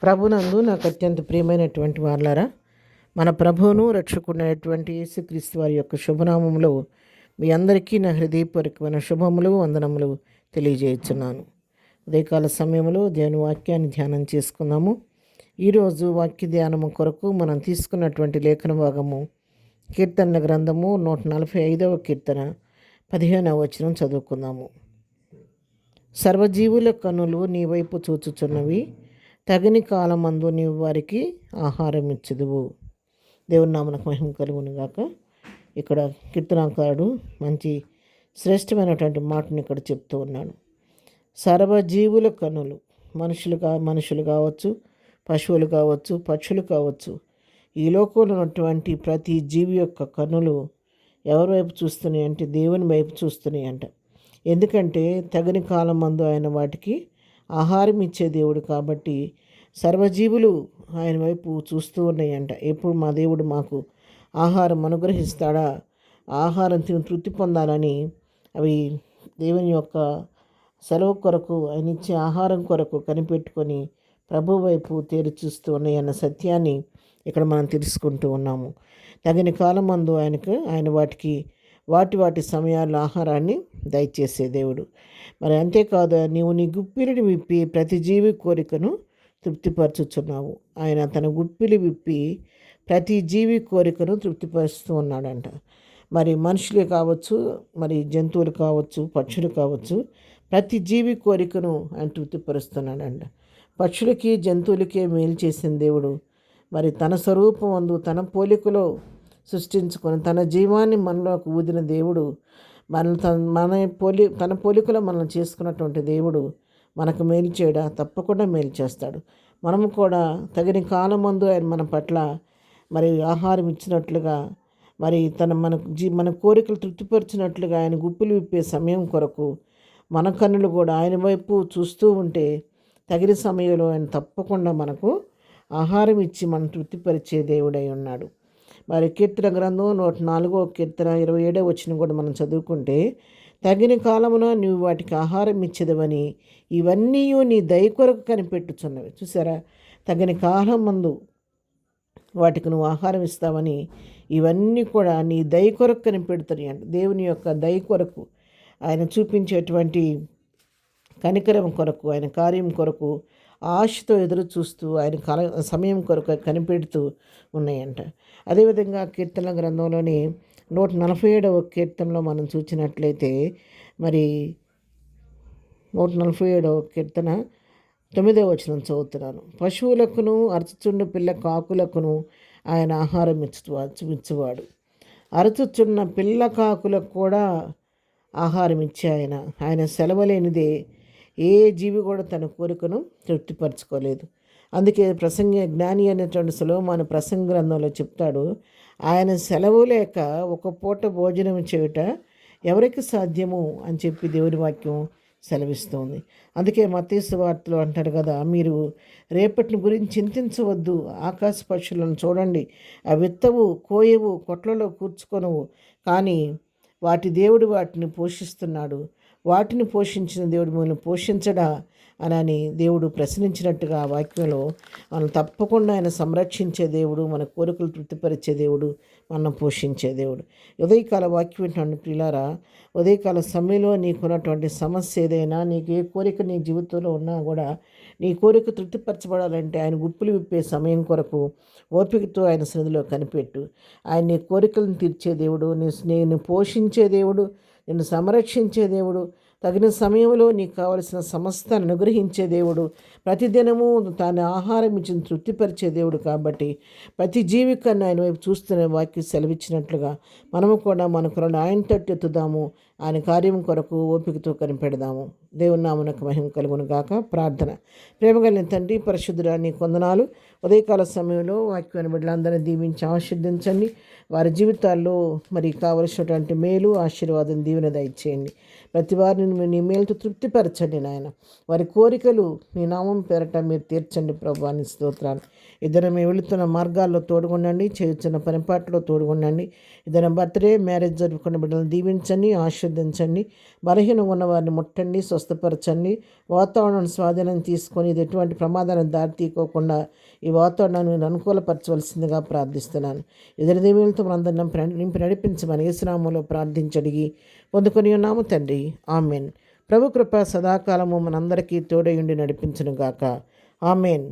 ప్రభునందు నాకు అత్యంత ప్రియమైనటువంటి వాళ్ళారా, మన ప్రభువును రక్షకుడైనటువంటి యేసుక్రీస్తు వారి యొక్క శుభనామంలో మీ అందరికీ నా హృదయపూర్వకమైన శుభములు వందనములు తెలియజేస్తున్నాను. ఉదయకాల సమయంలో దేవుని వాక్యాన్ని ధ్యానం చేసుకుందాము. ఈరోజు వాక్య ధ్యానము కొరకు మనం తీసుకున్నటువంటి లేఖన భాగము కీర్తనల గ్రంథము 145వ కీర్తన 15వ వచనం చదువుకుందాము. సర్వజీవుల కన్నులు నీ వైపు చూచుచున్నవి, తగిన కాలమందు నీవు వారికి ఆహారం ఇచ్చుదువు. దేవుని నామమునకు మహిమ కలుగును గాక. ఇక్కడ కీర్తనాకారుడు మంచి శ్రేష్టమైనటువంటి మాటను ఇక్కడ చెప్తూ ఉన్నాడు. సర్వజీవుల కన్నులు, మనుషులు కావచ్చు, పశువులు కావచ్చు, పక్షులు కావచ్చు, ఈ లోకంలో ఉన్నటువంటి ప్రతి జీవి యొక్క కన్నులు ఎవరి వైపు చూస్తున్నాయి అంటే దేవుని వైపు చూస్తున్నాయి అంట. ఎందుకంటే తగిన కాలం మందు ఆయన వాటికి ఆహారం ఇచ్చే దేవుడు కాబట్టి సర్వజీవులు ఆయన వైపు చూస్తూ ఉన్నాయంట. ఎప్పుడు మా దేవుడు మాకు ఆహారం అనుగ్రహిస్తాడా, ఆహారం తిని తృప్తి పొందాలని అవి దేవుని యొక్క సెలవు కొరకు, ఆయన ఇచ్చే ఆహారం కొరకు కనిపెట్టుకొని ప్రభు వైపు తేరి చూస్తూ ఉన్నాయన్న సత్యాన్ని ఇక్కడ మనం తెలుసుకుంటూ ఉన్నాము. తగిన కాలం మందు ఆయన వాటికి వాటి సమయాల్లో ఆహారాన్ని దయచేసే దేవుడు. మరి అంతేకాదు, నీవు నీ గుప్పిలిని విప్పి ప్రతి జీవి కోరికను తృప్తిపరచుచున్నావు. ఆయన తన గుప్పిలి విప్పి ప్రతి జీవి కోరికను తృప్తిపరుస్తూ ఉన్నాడంట. మరి మనుషులే కావచ్చు, మరి జంతువులు కావచ్చు, పక్షులు కావచ్చు, ప్రతి జీవి కోరికను ఆయన తృప్తిపరుస్తున్నాడంట. పక్షులకి జంతువులకే మేలు చేసిన దేవుడు మరి తన స్వరూపం అందు తన పోలికలో సృష్టించుకొని తన జీవాన్ని మనలోకి ఊదిన దేవుడు, తన పోలికలో మనం చేసుకున్నటువంటి దేవుడు మనకు మేలు చేయడా, తప్పకుండా మేలు చేస్తాడు. మనము కూడా తగిన కాలమందు ఆయన మన పట్ల మరి ఆహారం ఇచ్చినట్లుగా, మరి మన కోరికలు తృప్తిపరిచినట్లుగా ఆయన గుప్పిలు విప్పే సమయం కొరకు మన కన్నులు కూడా ఆయన వైపు చూస్తూ ఉంటే తగిన సమయంలో ఆయన తప్పకుండా మనకు ఆహారం ఇచ్చి మనం తృప్తిపరిచే దేవుడై ఉన్నాడు. మరి కీర్తన గ్రంథం 104వ కీర్తన 27వ వచనం కూడా మనం చదువుకుంటే, తగిన కాలమున నీవు వాటికి ఆహారం ఇచ్చేదవని ఇవన్నీ నీ దయ కొరకు కనిపెట్టుచున్నవి. చూసారా, తగిన కాలం మందు వాటికి నువ్వు ఆహారం ఇస్తావని ఇవన్నీ కూడా నీ దయ కొరకు కనిపెడుతున్నాయి అంట. దేవుని యొక్క దయ కొరకు, ఆయన చూపించేటువంటి కనికరం కొరకు, ఆయన కార్యం కొరకు ఆశతో ఎదురు చూస్తూ ఆయన సమయం కొరకు కనిపెడుతూ ఉన్నాయంట. అదేవిధంగా కీర్తన గ్రంథంలోని 147వ కీర్తనలో మనం చూసినట్లయితే, మరి 147వ కీర్తన 9వ వచనం చదువుతున్నాను. పశువులకును అరచుచున్న పిల్ల కాకులకును ఆయన ఆహారం ఇచ్చువాడు. అరచుచున్న పిల్ల కాకులకు కూడా ఆహారం ఇచ్చే ఆయన సెలవులేనిదే ఏ జీవి కూడా తన కోరికను తృప్తిపరచుకోలేదు. అందుకే జ్ఞాని అనేటువంటి సొలొమోను ప్రసంగ గ్రంథంలో చెప్తాడు, ఆయన సెలవు లేక ఒక పూట భోజనం చేయుట ఎవరికి సాధ్యము అని చెప్పి దేవుని వాక్యం సెలవిస్తుంది. అందుకే మత్తయి సువార్తలో అంటాడు కదా, మీరు రేపటిని గురించి చింతించవద్దు, ఆకాశ పక్షులను చూడండి, అవి విత్తవు, కోయవు, కొట్లలో కూర్చుకొనవు, కానీ వాటి దేవుడు వాటిని పోషిస్తున్నాడు. వాటిని పోషించిన దేవుడు మిమ్మల్ని పోషించడా అని దేవుడు ప్రశ్నించినట్టుగా వాక్యంలో మనం తప్పకుండా ఆయన సంరక్షించే దేవుడు, మన కోరికలు తృప్తిపరిచే దేవుడు, మనం పోషించే దేవుడు. ఉదయకాల వాక్యం వింటున్న ప్రియులారా, ఉదయకాల సమయంలో నీకున్నటువంటి సమస్య ఏదైనా, నీకు ఏ కోరిక నీ జీవితంలో ఉన్నా కూడా నీ కోరిక తృప్తిపరచబడాలంటే ఆయన గుప్పులు విప్పే సమయం కొరకు ఓపికతో ఆయన సన్నిధిలో కనిపెట్టు. ఆయన నీ కోరికలను తీర్చే దేవుడు, నేను పోషించే దేవుడు, నిన్ను సంరక్షించే దేవుడు, తగిన సమయంలో నీకు కావలసిన సమస్తాన్ని అనుగ్రహించే దేవుడు, ప్రతిదినము తాను ఆహారం ఇచ్చిన తృప్తిపరిచే దేవుడు. కాబట్టి ప్రతి జీవికాన్ని ఆయన వైపు చూస్తున్న వాక్యం సెలవిచ్చినట్లుగా మనము కూడా మన కొరకు ఆయన తట్టు ఎత్తుదాము, ఆయన కార్యం కొరకు ఓపికతో కనిపెడదాము. దేవుని నామమునకు మహిమ కలుగును గాక. ప్రార్థన. ప్రేమగలిగిన తండ్రి, పరిశుద్ధుడా, నీ కొందనాలు. ఉదయకాల సమయంలో వాక్యాన్ని బిడ్డలందరినీ దీవించి ఆశీర్వదించండి. వారి జీవితాల్లో మరి కావలసినటువంటి మేలు, ఆశీర్వాదం, దీవెన దయచేయండి. ప్రతి వారిని నీ మేలుతో తృప్తిపరచండి నాయన. వారి కోరికలు నీ నామం నామం పేరట మీరు తీర్చండి ప్రభు అని స్తోత్రాలు. ఇద్దరు మేము వెళుతున్న మార్గాల్లో తోడుగుండండి, చేయుచున్న పనిపాట్లో తోడుగుండండి. ఇద్దరు బర్త్డే మ్యారేజ్ జరుపుకున్న బిడ్డలను దీవించండి, ఆశీర్వదించండి. బలహీనం ఉన్న వారిని ముట్టండి, స్వస్థపరచండి. వాతావరణం స్వాధీనం తీసుకొని ఇది ఎటువంటి ప్రమాదాలను దారి తీయకోకుండా ఈ వాతావరణాన్ని అనుకూలపరచవలసిందిగా ప్రార్థిస్తున్నాను. ఇద్దరు దీవులతో మనందరం నింపి నడిపించమని యేసునామములో ప్రార్థించడిగి పొందుకొని ఉన్నాము తండ్రి. ఆమెన్. ప్రభు కృప సదాకాలము మనందరికీ తోడయుండి నడిపించును గాక. ఆమెన్.